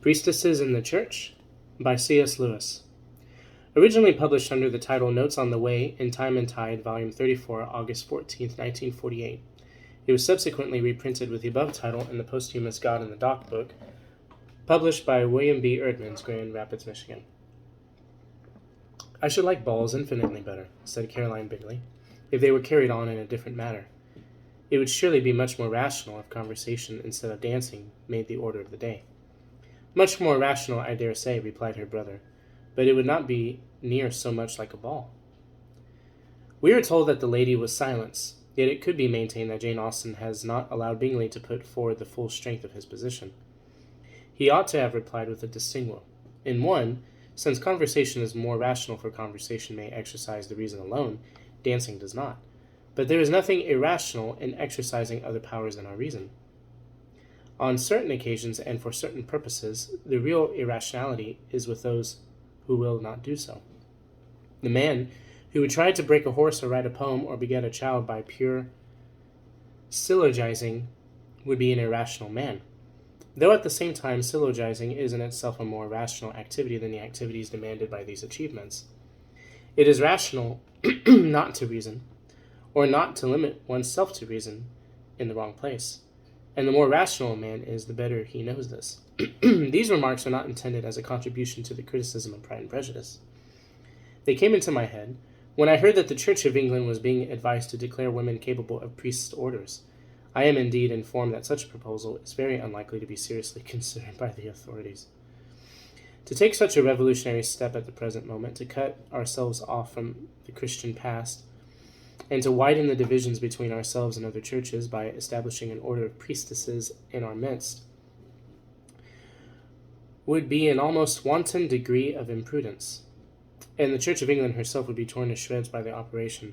Priestesses in the Church by C.S. Lewis. Originally published under the title Notes on the Way in Time and Tide, Volume 34, August 14, 1948. It was subsequently reprinted with the above title in the posthumous God in the Dock book, published by William B. Erdman's, Grand Rapids, Michigan. "I should like balls infinitely better," said Caroline Bigley, "if they were carried on in a different manner. It would surely be much more rational if conversation instead of dancing made the order of the day." "Much more rational, I dare say," replied her brother, "but it would not be near so much like a ball." We are told that the lady was silence, yet it could be maintained that Jane Austen has not allowed Bingley to put forward the full strength of his position. He ought to have replied with a distinguo. In one, since conversation is more rational, for conversation may exercise the reason alone, dancing does not. But there is nothing irrational in exercising other powers than our reason. On certain occasions and for certain purposes, the real irrationality is with those who will not do so. The man who would try to break a horse or write a poem or beget a child by pure syllogizing would be an irrational man, though at the same time syllogizing is in itself a more rational activity than the activities demanded by these achievements. It is rational not to reason, or not to limit oneself to reason in the wrong place. And the more rational a man is, the better he knows this. These remarks are not intended as a contribution to the criticism of Pride and Prejudice. They came into my head when I heard that the Church of England was being advised to declare women capable of priests' orders. I am indeed informed that such a proposal is very unlikely to be seriously considered by the authorities. To take such a revolutionary step at the present moment, to cut ourselves off from the Christian past, and to widen the divisions between ourselves and other churches by establishing an order of priestesses in our midst, would be an almost wanton degree of imprudence, and the Church of England herself would be torn to shreds by the operation.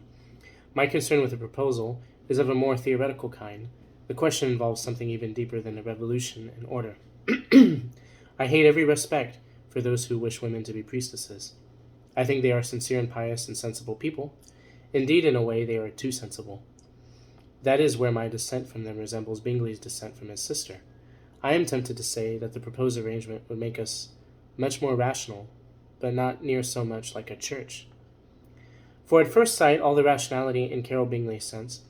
My concern with the proposal is of a more theoretical kind. The question involves something even deeper than a revolution in order. I hate every respect for those who wish women to be priestesses. I think they are sincere and pious and sensible people. Indeed, in a way, they are too sensible. That is where my dissent from them resembles Bingley's dissent from his sister. I am tempted to say that the proposed arrangement would make us much more rational, but not near so much like a church. For at first sight, all the rationality in Carol Bingley's sense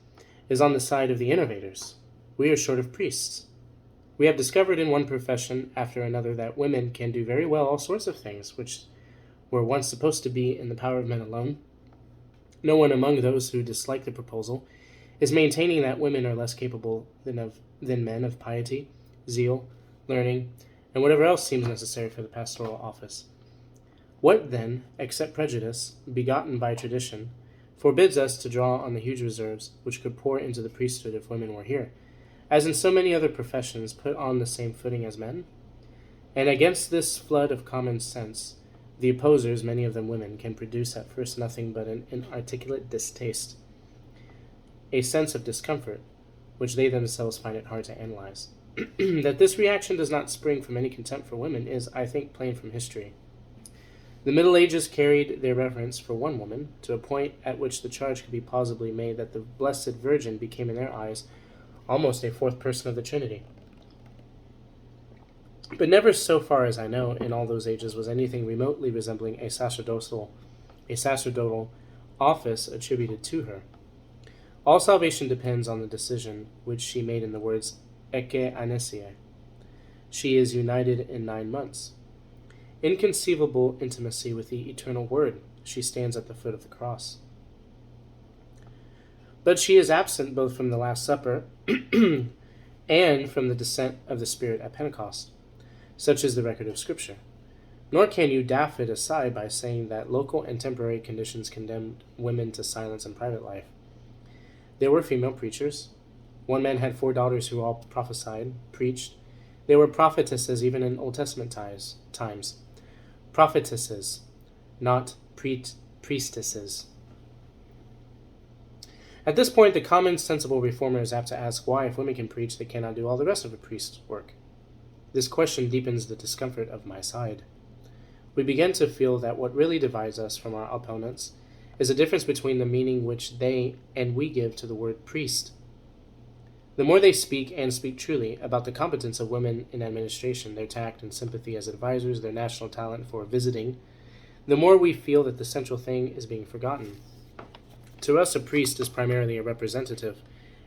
is on the side of the innovators. We are short of priests. We have discovered in one profession after another that women can do very well all sorts of things which were once supposed to be in the power of men alone. No one among those who dislike the proposal is maintaining that women are less capable than men of piety, zeal, learning, and whatever else seems necessary for the pastoral office. What, then, except prejudice, begotten by tradition, forbids us to draw on the huge reserves which could pour into the priesthood if women were here, as in so many other professions, put on the same footing as men? And against this flood of common sense, the opposers, many of them women, can produce at first nothing but an inarticulate distaste, a sense of discomfort, which they themselves find it hard to analyze. That this reaction does not spring from any contempt for women is, I think, plain from history. The Middle Ages carried their reverence for one woman to a point at which the charge could be plausibly made that the Blessed Virgin became in their eyes almost a fourth person of the Trinity. But never, so far as I know, in all those ages was anything remotely resembling a sacerdotal office attributed to her. All salvation depends on the decision which she made in the words Ecce Anesiae. She is united in 9 months. Inconceivable intimacy with the eternal Word. She stands at the foot of the cross. But she is absent both from the Last Supper and from the descent of the Spirit at Pentecost. Such is the record of Scripture. Nor can you daff it aside by saying that local and temporary conditions condemned women to silence in private life. There were female preachers. One man had 4 daughters who all prophesied, preached. There were prophetesses even in Old Testament times. Prophetesses, not priestesses. At this point, the common sensible reformer is apt to ask why, if women can preach, they cannot do all the rest of a priest's work. This question deepens the discomfort of my side. We begin to feel that what really divides us from our opponents is a difference between the meaning which they and we give to the word priest. The more they speak, and speak truly, about the competence of women in administration, their tact and sympathy as advisors, their national talent for visiting, the more we feel that the central thing is being forgotten. To us, a priest is primarily a representative,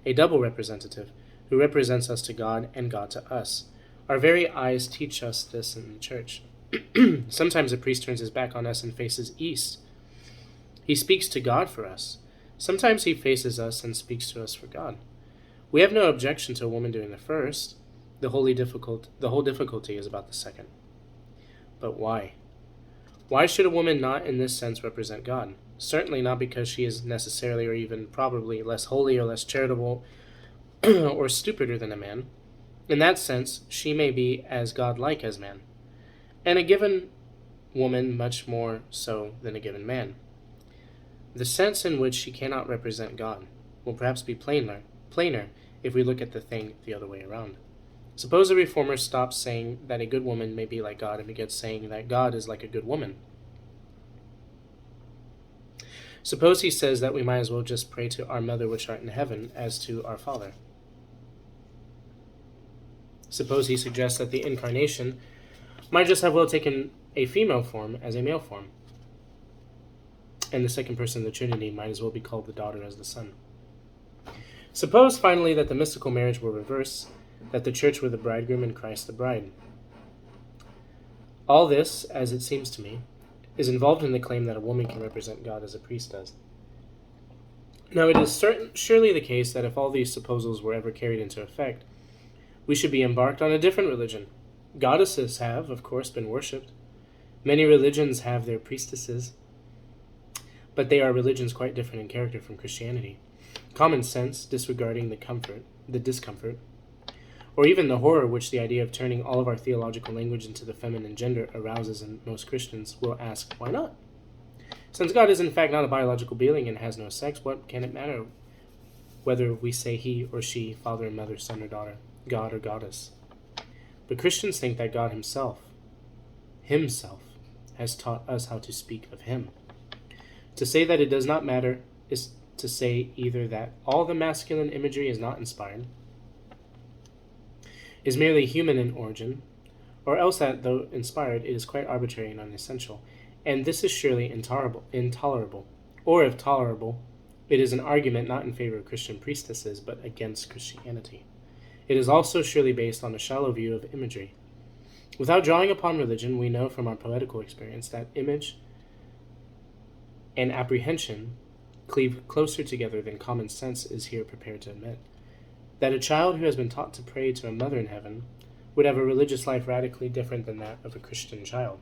a double representative, who represents us to God and God to us. Our very eyes teach us this in the church. Sometimes a priest turns his back on us and faces east. He speaks to God for us. Sometimes he faces us and speaks to us for God. We have no objection to a woman doing the first. The whole difficulty is about the second. But why? Why should a woman not in this sense represent God? Certainly not because she is necessarily or even probably less holy or less charitable or stupider than a man. In that sense, she may be as God-like as man, and a given woman much more so than a given man. The sense in which she cannot represent God will perhaps be plainer if we look at the thing the other way around. Suppose a reformer stops saying that a good woman may be like God and begins saying that God is like a good woman. Suppose he says that we might as well just pray to our Mother which art in heaven as to our Father. Suppose he suggests that the incarnation might just have well taken a female form as a male form, and the second person of the Trinity might as well be called the daughter as the Son. Suppose, finally, that the mystical marriage were reverse, that the church were the bridegroom and Christ the bride. All this, as it seems to me, is involved in the claim that a woman can represent God as a priest does. Now, it is surely the case that if all these supposals were ever carried into effect, we should be embarked on a different religion. Goddesses have, of course, been worshipped. Many religions have their priestesses, but they are religions quite different in character from Christianity. Common sense, disregarding the discomfort, or even the horror which the idea of turning all of our theological language into the feminine gender arouses in most Christians, will ask, why not? Since God is in fact not a biological being and has no sex, what can it matter whether we say he or she, father and mother, son or daughter, God or goddess? But Christians think that God himself, has taught us how to speak of him. To say that it does not matter is to say either that all the masculine imagery is not inspired, is merely human in origin, or else that, though inspired, it is quite arbitrary and unessential, and this is surely intolerable. Or, if tolerable, it is an argument not in favor of Christian priestesses, but against Christianity. It is also surely based on a shallow view of imagery. Without drawing upon religion, we know from our poetical experience that image and apprehension cleave closer together than common sense is here prepared to admit. That a child who has been taught to pray to a mother in heaven would have a religious life radically different than that of a Christian child.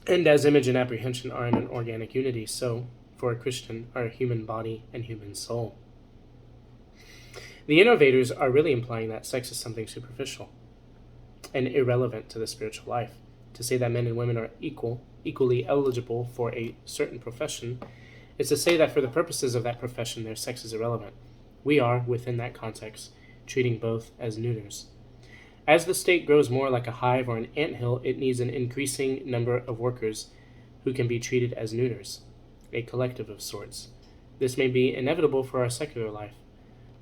And as image and apprehension are in an organic unity, so, for a Christian, are human body and human soul. The innovators are really implying that sex is something superficial and irrelevant to the spiritual life. To say that men and women are equally eligible for a certain profession is to say that for the purposes of that profession their sex is irrelevant. We are, within that context, treating both as neuters. As the state grows more like a hive or an anthill, it needs an increasing number of workers who can be treated as neuters, a collective of sorts. This may be inevitable for our secular life,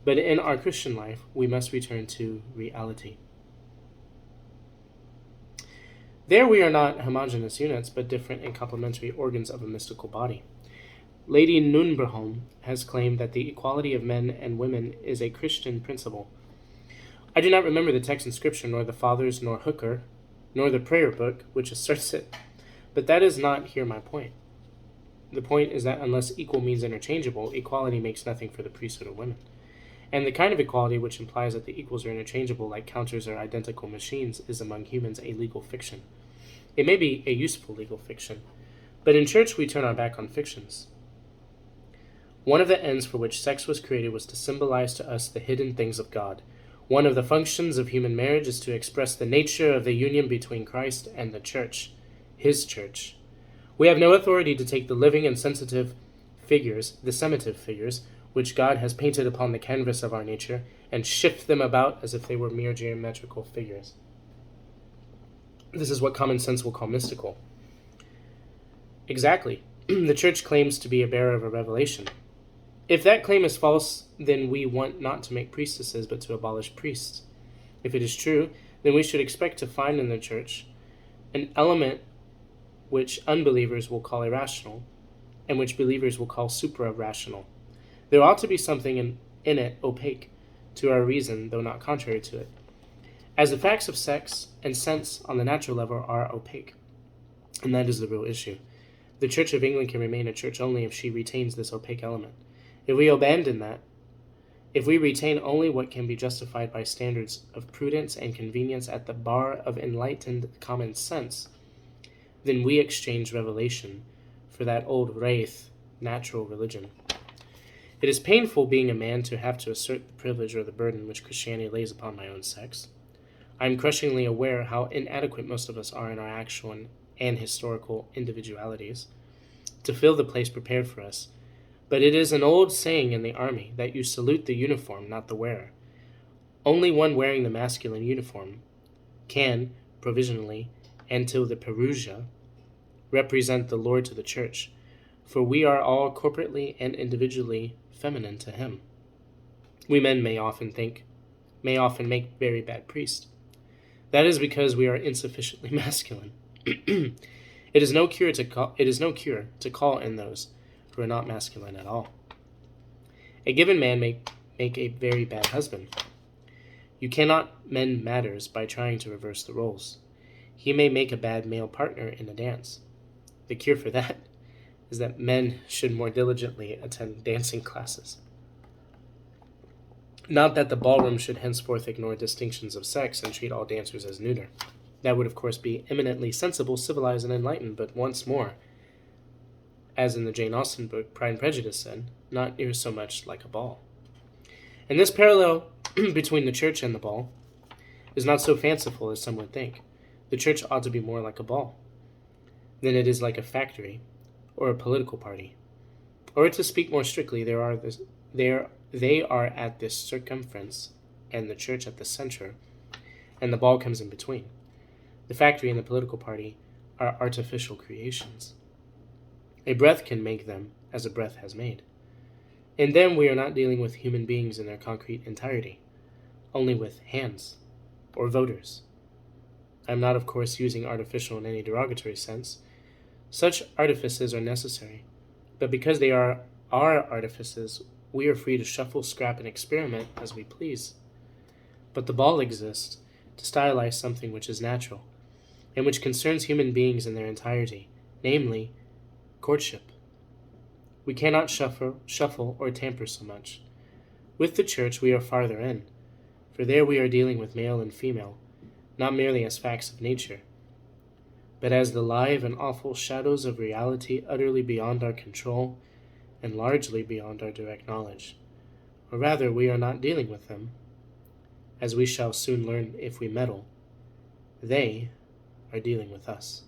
but in our Christian life, we must return to reality. There we are not homogeneous units, but different and complementary organs of a mystical body. Lady Nunberholm has claimed that the equality of men and women is a Christian principle. I do not remember the text in Scripture, nor the Fathers, nor Hooker, nor the prayer book, which asserts it, but that is not here my point. The point is that unless equal means interchangeable, equality makes nothing for the priesthood of women. And the kind of equality which implies that the equals are interchangeable like counters or identical machines is among humans a legal fiction. It may be a useful legal fiction, but in church we turn our back on fictions. One of the ends for which sex was created was to symbolize to us the hidden things of God. One of the functions of human marriage is to express the nature of the union between Christ and the church, his church. We have no authority to take the living and sensitive figures, the semitive figures, which God has painted upon the canvas of our nature, and shift them about as if they were mere geometrical figures. This is what common sense will call mystical. Exactly. The church claims to be a bearer of a revelation. If that claim is false, then we want not to make priestesses, but to abolish priests. If it is true, then we should expect to find in the church an element which unbelievers will call irrational, and which believers will call supra-rational. There ought to be something in it opaque to our reason, though not contrary to it, as the facts of sex and sense on the natural level are opaque. And that is the real issue. The Church of England can remain a church only if she retains this opaque element. If we abandon that, if we retain only what can be justified by standards of prudence and convenience at the bar of enlightened common sense, then we exchange revelation for that old wraith, natural religion. It is painful, being a man, to have to assert the privilege or the burden which Christianity lays upon my own sex. I am crushingly aware how inadequate most of us are in our actual and historical individualities to fill the place prepared for us, but it is an old saying in the army that you salute the uniform, not the wearer. Only one wearing the masculine uniform can, provisionally, and till the Perusia, represent the Lord to the Church, for we are all corporately and individually feminine to him. We men may often make very bad priests. That is because we are insufficiently masculine. It is no cure to call in those who are not masculine at all. A given man may make a very bad husband. You cannot mend matters by trying to reverse the roles. He may make a bad male partner in a dance. The cure for that is that men should more diligently attend dancing classes. Not that the ballroom should henceforth ignore distinctions of sex and treat all dancers as neuter. That would, of course, be eminently sensible, civilized, and enlightened, but once more, as in the Jane Austen book, Pride and Prejudice said, not near so much like a ball. And this parallel between the church and the ball is not so fanciful as some would think. The church ought to be more like a ball than it is like a factory or a political party. Or to speak more strictly, they are at this circumference, and the church at the center, and the ball comes in between. The factory and the political party are artificial creations. A breath can make them as a breath has made. In them we are not dealing with human beings in their concrete entirety, only with hands, or voters. I am not, of course, using artificial in any derogatory sense. Such artifices are necessary, but because they are our artifices, we are free to shuffle, scrap, and experiment as we please. But the ball exists to stylize something which is natural, and which concerns human beings in their entirety, namely, courtship. We cannot shuffle or tamper so much. With the church we are farther in, for there we are dealing with male and female, not merely as facts of nature, but as the live and awful shadows of reality utterly beyond our control and largely beyond our direct knowledge. Or rather, we are not dealing with them, as we shall soon learn if we meddle. They are dealing with us.